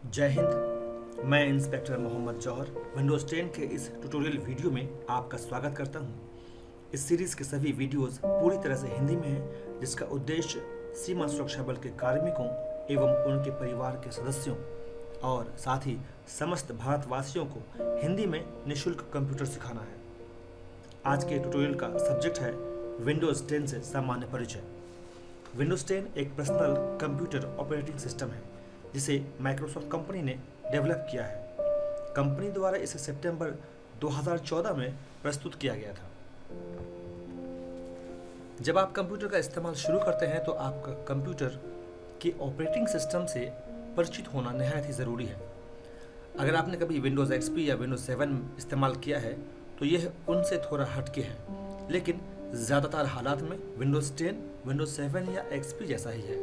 जय हिंद। मैं इंस्पेक्टर मोहम्मद जौहर विंडोज़ 10 के इस ट्यूटोरियल वीडियो में आपका स्वागत करता हूं। इस सीरीज़ के सभी वीडियोस पूरी तरह से हिंदी में हैं, जिसका उद्देश्य सीमा सुरक्षा बल के कार्मिकों एवं उनके परिवार के सदस्यों और साथ ही समस्त भारतवासियों को हिंदी में निःशुल्क कंप्यूटर सिखाना है। आज के ट्यूटोरियल का सब्जेक्ट है विंडोज़ 10 से सामान्य परिचय। विंडोज़ 10 एक पर्सनल कंप्यूटर ऑपरेटिंग सिस्टम है जिसे माइक्रोसॉफ्ट कंपनी ने डेवलप किया है। कंपनी द्वारा इसे सितंबर 2014 में प्रस्तुत किया गया था। जब आप कंप्यूटर का इस्तेमाल शुरू करते हैं तो आपका कंप्यूटर के ऑपरेटिंग सिस्टम से परिचित होना निहायत ही ज़रूरी है। अगर आपने कभी विंडोज़ एक्सपी या विंडोज़ 7 इस्तेमाल किया है तो यह उनसे थोड़ा हटके है, लेकिन ज़्यादातर हालात में विंडोज़ 10, विंडोज़ 7 या एक्सपी जैसा ही है।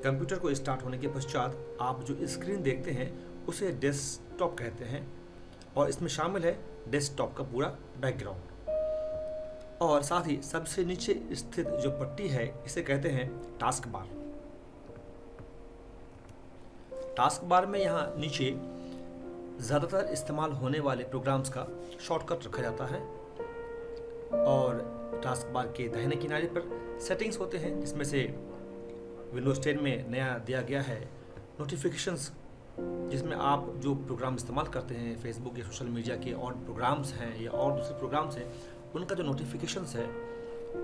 कंप्यूटर को स्टार्ट होने के पश्चात आप जो स्क्रीन देखते हैं उसे डेस्कटॉप कहते हैं और इसमें शामिल है डेस्कटॉप का पूरा बैकग्राउंड, और साथ ही सबसे नीचे स्थित जो पट्टी है इसे कहते हैं टास्क बार। टास्क बार में यहाँ नीचे ज़्यादातर इस्तेमाल होने वाले प्रोग्राम्स का शॉर्टकट रखा जाता है और टास्क बार के दाहिने किनारे पर सेटिंग्स होते हैं, जिसमें से विंडोज़ 10 में नया दिया गया है नोटिफिकेशंस, जिसमें आप जो प्रोग्राम इस्तेमाल करते हैं फेसबुक या सोशल मीडिया के और प्रोग्राम्स हैं या और दूसरे प्रोग्राम्स हैं, उनका जो नोटिफिकेशंस है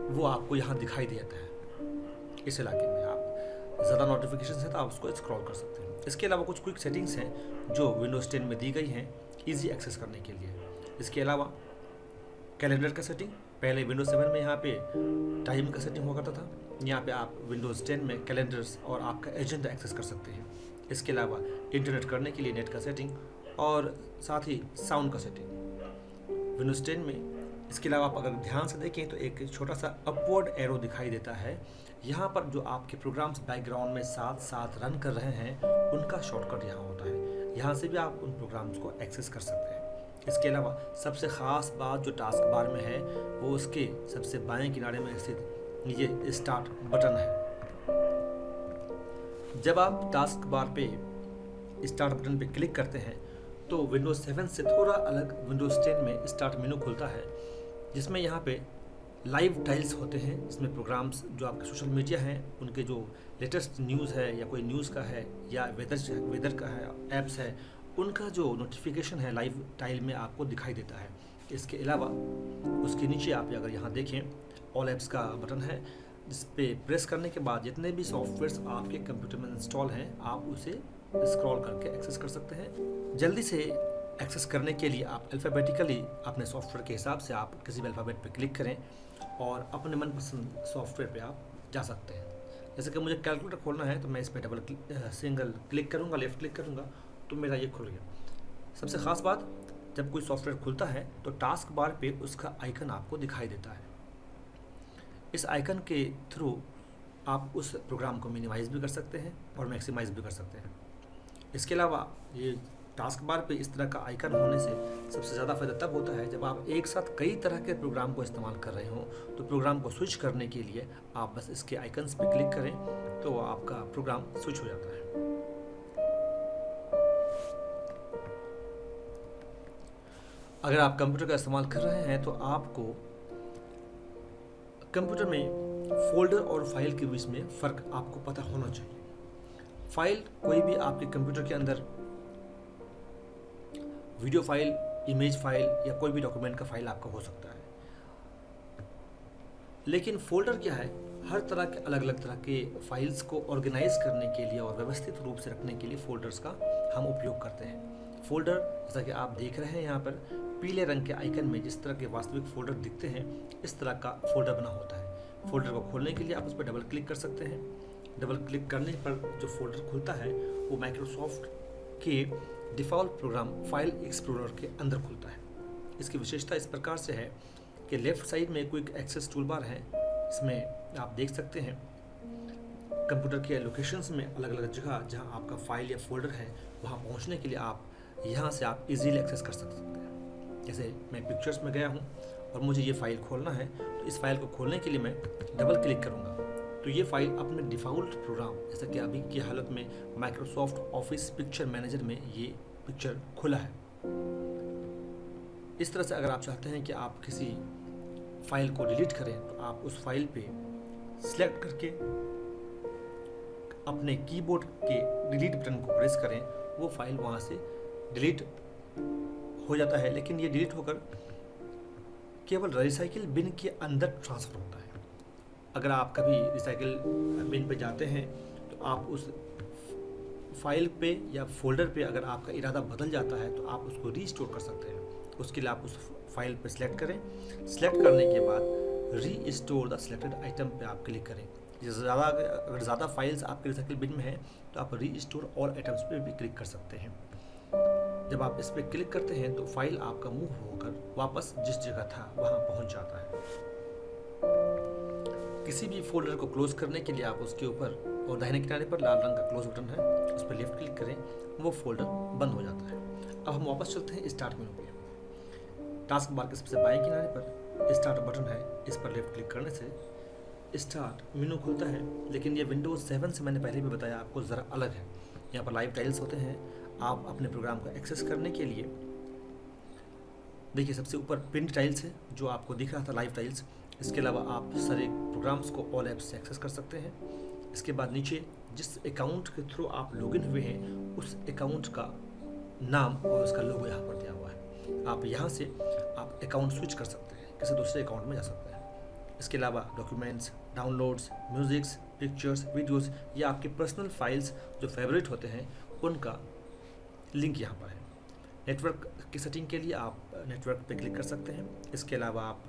वो आपको यहाँ दिखाई देता है। इस इलाके में आप ज़्यादा नोटिफिकेशंस है तो आप उसको स्क्रॉल कर सकते हैं। इसके अलावा कुछ क्विक सेटिंग्स हैं जो विंडोज़ 10 में दी गई हैं ईजी एक्सेस करने के लिए। इसके अलावा कैलेंडर का सेटिंग, पहले विंडोज़ 7 में यहाँ पे टाइम का सेटिंग हुआ करता था, यहाँ पे आप विंडोज़ 10 में कैलेंडर्स और आपका एजेंडा एक्सेस कर सकते हैं। इसके अलावा इंटरनेट करने के लिए नेट का सेटिंग और साथ ही साउंड का सेटिंग विंडोज़ 10 में। इसके अलावा आप अगर ध्यान से देखें तो एक छोटा सा अपवर्ड एरो दिखाई देता है। यहाँ पर जो आपके प्रोग्राम्स बैकग्राउंड में साथ साथ रन कर रहे हैं उनका शॉर्टकट यहाँ होता है, यहाँ से भी आप उन प्रोग्राम्स को एक्सेस कर सकते हैं। इसके अलावा सबसे ख़ास बात जो टास्क बार में है वो उसके सबसे बाएं किनारे में स्थित ये स्टार्ट बटन है। जब आप टास्क बार पे स्टार्ट बटन पे क्लिक करते हैं तो विंडोज़ 7 से थोड़ा अलग विंडोज़ 10 में स्टार्ट मेनू खुलता है, जिसमें यहाँ पे लाइव टाइल्स होते हैं। इसमें प्रोग्राम्स जो आपके सोशल मीडिया हैं उनके जो लेटेस्ट न्यूज़ है या कोई न्यूज़ का है या वेदर का है, ऐप्स है, उनका जो नोटिफिकेशन है लाइव टाइल में आपको दिखाई देता है। इसके अलावा उसके नीचे आप अगर यहाँ देखें ऑल ऐप्स का बटन है, जिस पे प्रेस करने के बाद जितने भी सॉफ्टवेयर्स आपके कंप्यूटर में इंस्टॉल हैं आप उसे स्क्रॉल करके एक्सेस कर सकते हैं। जल्दी से एक्सेस करने के लिए आप अल्फ़ाबेटिकली अपने सॉफ्टवेयर के हिसाब से आप किसी भी अल्फ़ाबेट पे क्लिक करें और अपने मनपसंद सॉफ्टवेयर पे आप जा सकते हैं। जैसे कि मुझे कैलकुलेटर खोलना है तो मैं इस पर सिंगल क्लिक करूँगा, लेफ़्ट क्लिक करूँगा तो मेरा ये खुल गया। सबसे ख़ास बात, जब कोई सॉफ्टवेयर खुलता है तो टास्क बार पे उसका आइकन आपको दिखाई देता है। इस आइकन के थ्रू आप उस प्रोग्राम को मिनिमाइज़ भी कर सकते हैं और मैक्सिमाइज़ भी कर सकते हैं। इसके अलावा ये टास्क बार पे इस तरह का आइकन होने से सबसे ज़्यादा फ़ायदा तब होता है जब आप एक साथ कई तरह के प्रोग्राम को इस्तेमाल कर रहे हों, तो प्रोग्राम को स्विच करने के लिए आप बस इसके आइकन्स पे क्लिक करें तो आपका प्रोग्राम स्विच हो जाता है। अगर आप कंप्यूटर का इस्तेमाल कर रहे हैं तो आपको कंप्यूटर में फ़ोल्डर और फाइल के बीच में फ़र्क आपको पता होना चाहिए। फाइल कोई भी आपके कंप्यूटर के अंदर वीडियो फाइल, इमेज फाइल या कोई भी डॉक्यूमेंट का फाइल आपका हो सकता है, लेकिन फ़ोल्डर क्या है, हर तरह के अलग अलग तरह के फाइल्स को ऑर्गेनाइज करने के लिए और व्यवस्थित रूप से रखने के लिए फ़ोल्डर्स का हम उपयोग करते हैं। फ़ोल्डर जैसा कि आप देख रहे हैं यहाँ पर पीले रंग के आइकन में जिस तरह के वास्तविक फ़ोल्डर दिखते हैं इस तरह का फ़ोल्डर बना होता है। फ़ोल्डर को खोलने के लिए आप उस पर डबल क्लिक कर सकते हैं। डबल क्लिक करने पर जो फ़ोल्डर खुलता है वो माइक्रोसॉफ्ट के डिफ़ॉल्ट प्रोग्राम फाइल एक्सप्लोरर के अंदर खुलता है। इसकी विशेषता इस प्रकार से है कि लेफ़्ट साइड में क्विक एक्सेस टूल बार है, इसमें आप देख सकते हैं कंप्यूटर के लोकेशंस में अलग अलग जगह जहां आपका फाइल या फोल्डर है वहां पहुंचने के लिए आप यहां से आप इजीली एक्सेस कर सकते हैं। जैसे मैं पिक्चर्स में गया हूं और मुझे ये फ़ाइल खोलना है तो इस फाइल को खोलने के लिए मैं डबल क्लिक करूंगा तो ये फाइल अपने डिफ़ॉल्ट प्रोग्राम, जैसा कि अभी की हालत में माइक्रोसॉफ्ट ऑफिस पिक्चर मैनेजर में ये पिक्चर खुला है। इस तरह से अगर आप चाहते हैं कि आप किसी फाइल को डिलीट करें तो आप उस फाइल पे सिलेक्ट करके अपने कीबोर्ड के डिलीट बटन को प्रेस करें, वो फाइल वहाँ से डिलीट हो जाता है। लेकिन ये डिलीट होकर केवल रिसाइकिल बिन के अंदर ट्रांसफ़र होता है। अगर आप कभी रिसाइकिल बिन पे जाते हैं तो आप उस फाइल पे या फोल्डर पे अगर आपका इरादा बदल जाता है तो आप उसको रीस्टोर कर सकते हैं। उसके लिए आप उस फाइल पे सिलेक्ट करें। सिलेक्ट करने के बाद रीस्टोर द सिलेक्टेड आइटम पे आप क्लिक करें। अगर ज़्यादा फाइल्स आपके रिसाइकिल बिन में है तो आप रीस्टोर ऑल आइटम्स पे भी क्लिक कर सकते हैं। जब आप इस पर क्लिक करते हैं तो फाइल आपका मूव होकर वापस जिस जगह था वहाँ पहुँच जाता है। किसी भी फोल्डर को क्लोज करने के लिए आप उसके ऊपर और दाहिने किनारे पर लाल रंग का क्लोज बटन है, उस पर लेफ्ट क्लिक करें, वो फोल्डर बंद हो जाता है। अब हम वापस चलते हैं स्टार्ट मेनू पे। टास्क बार के सबसे बाएं किनारे पर स्टार्ट बटन है, इस पर लेफ्ट क्लिक करने से स्टार्ट मेनू खुलता है। लेकिन ये विंडोज़ 7 से मैंने पहले भी बताया आपको ज़रा अलग है। यहाँ पर लाइव टाइल्स होते हैं। आप अपने प्रोग्राम को एक्सेस करने के लिए देखिए सबसे ऊपर पिंड टाइल्स है जो आपको दिख रहा था, लाइव टाइल्स। इसके अलावा आप सारे प्रोग्राम्स को ऑल ऐप्स से एक्सेस कर सकते हैं। इसके बाद नीचे जिस अकाउंट के थ्रू आप लॉगिन हुए हैं उस अकाउंट का नाम और उसका लोगो यहाँ पर दिया हुआ है। आप यहाँ से आप अकाउंट स्विच कर सकते हैं, किसी दूसरे अकाउंट में जा सकते हैं। इसके अलावा documents, downloads, musics, pictures, videos या आपके पर्सनल फाइल्स जो फेवरेट होते हैं उनका लिंक यहाँ पर है। नेटवर्क की सेटिंग के लिए आप नेटवर्क पे क्लिक कर सकते हैं। इसके अलावा आप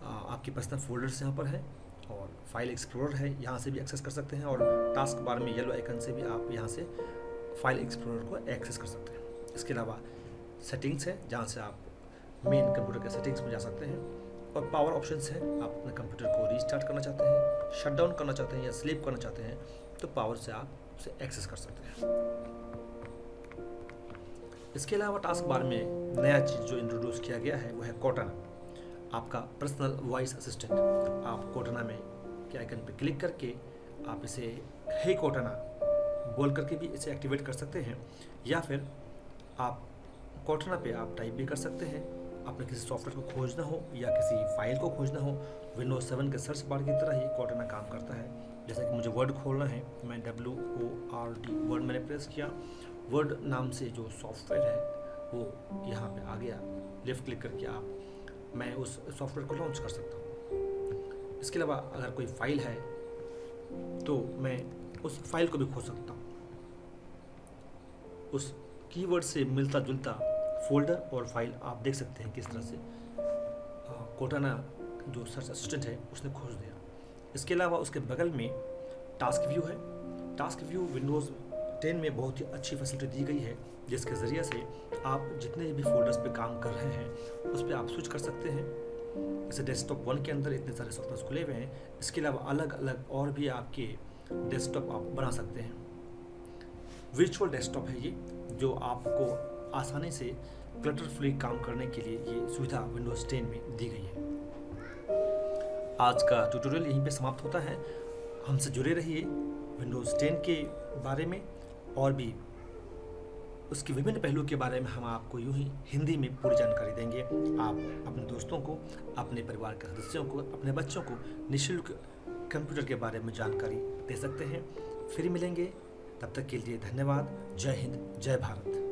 आपकी पर्सनल फोल्डर्स यहाँ पर हैं और फाइल एक्सप्लोरर है, यहाँ से भी एक्सेस कर सकते हैं। और टास्क बार में येलो आइकन से भी आप यहाँ से फाइल एक्सप्लोरर को एक्सेस कर सकते हैं। इसके अलावा सेटिंग्स है जहाँ से आप मेन कंप्यूटर के सेटिंग्स में जा सकते हैं। और पावर ऑप्शंस है, आप अपने कंप्यूटर को रीस्टार्ट करना चाहते हैं, शट डाउन करना चाहते हैं या स्लीप करना चाहते हैं तो पावर से आप उसे एक्सेस कर सकते हैं। इसके अलावा टास्क बार में नया चीज़ जो इंट्रोड्यूस किया गया है वो है कोर्टाना, आपका पर्सनल वॉइस असिस्टेंट। आप कोर्टाना में के आइकन पर क्लिक करके आप इसे हे कोर्टाना बोल करके भी इसे एक्टिवेट कर सकते हैं, या फिर आप कोर्टाना पे आप टाइप भी कर सकते हैं। आपने किसी सॉफ्टवेयर को खोजना हो या किसी फाइल को खोजना हो, विंडोज 7 के सर्च बार की तरह ही कोर्टाना काम करता है। जैसे कि मुझे वर्ड खोलना है, मैं WORD वर्ड मैंने प्रेस किया, वर्ड नाम से जो सॉफ्टवेयर है वो यहाँ पे आ गया। लेफ्ट क्लिक करके मैं उस सॉफ्टवेयर को लॉन्च कर सकता हूँ। इसके अलावा अगर कोई फाइल है तो मैं उस फाइल को भी खोज सकता हूँ। उस कीवर्ड से मिलता जुलता फोल्डर और फाइल आप देख सकते हैं किस तरह से कोर्टाना जो सर्च असिस्टेंट है उसने खोज दिया। इसके अलावा उसके बगल में टास्क व्यू है। टास्क व्यू विंडोज़ 10 में बहुत ही अच्छी फैसिलिटी दी गई है, जिसके ज़रिए से आप जितने भी फोल्डर्स पे काम कर रहे हैं उस पर आप स्विच कर सकते हैं। जैसे डेस्कटॉप 1 के अंदर इतने सारे सॉफ्टवेयर खुले हुए हैं, इसके अलावा अलग अलग और भी आपके डेस्कटॉप आप बना सकते हैं। वर्चुअल डेस्कटॉप है ये, जो आपको आसानी से क्लटर फ्री काम करने के लिए ये सुविधा विंडोज़ 10 में दी गई है। आज का ट्यूटोरियल यहीं पे समाप्त होता है। हमसे जुड़े रहिए विंडोज़ 10 के बारे में और भी उसके विभिन्न पहलुओं के बारे में हम आपको यूं ही हिंदी में पूरी जानकारी देंगे। आप अपने दोस्तों को, अपने परिवार के सदस्यों को, अपने बच्चों को निःशुल्क कंप्यूटर के बारे में जानकारी दे सकते हैं। फिर मिलेंगे, तब तक के लिए धन्यवाद। जय हिंद, जय भारत।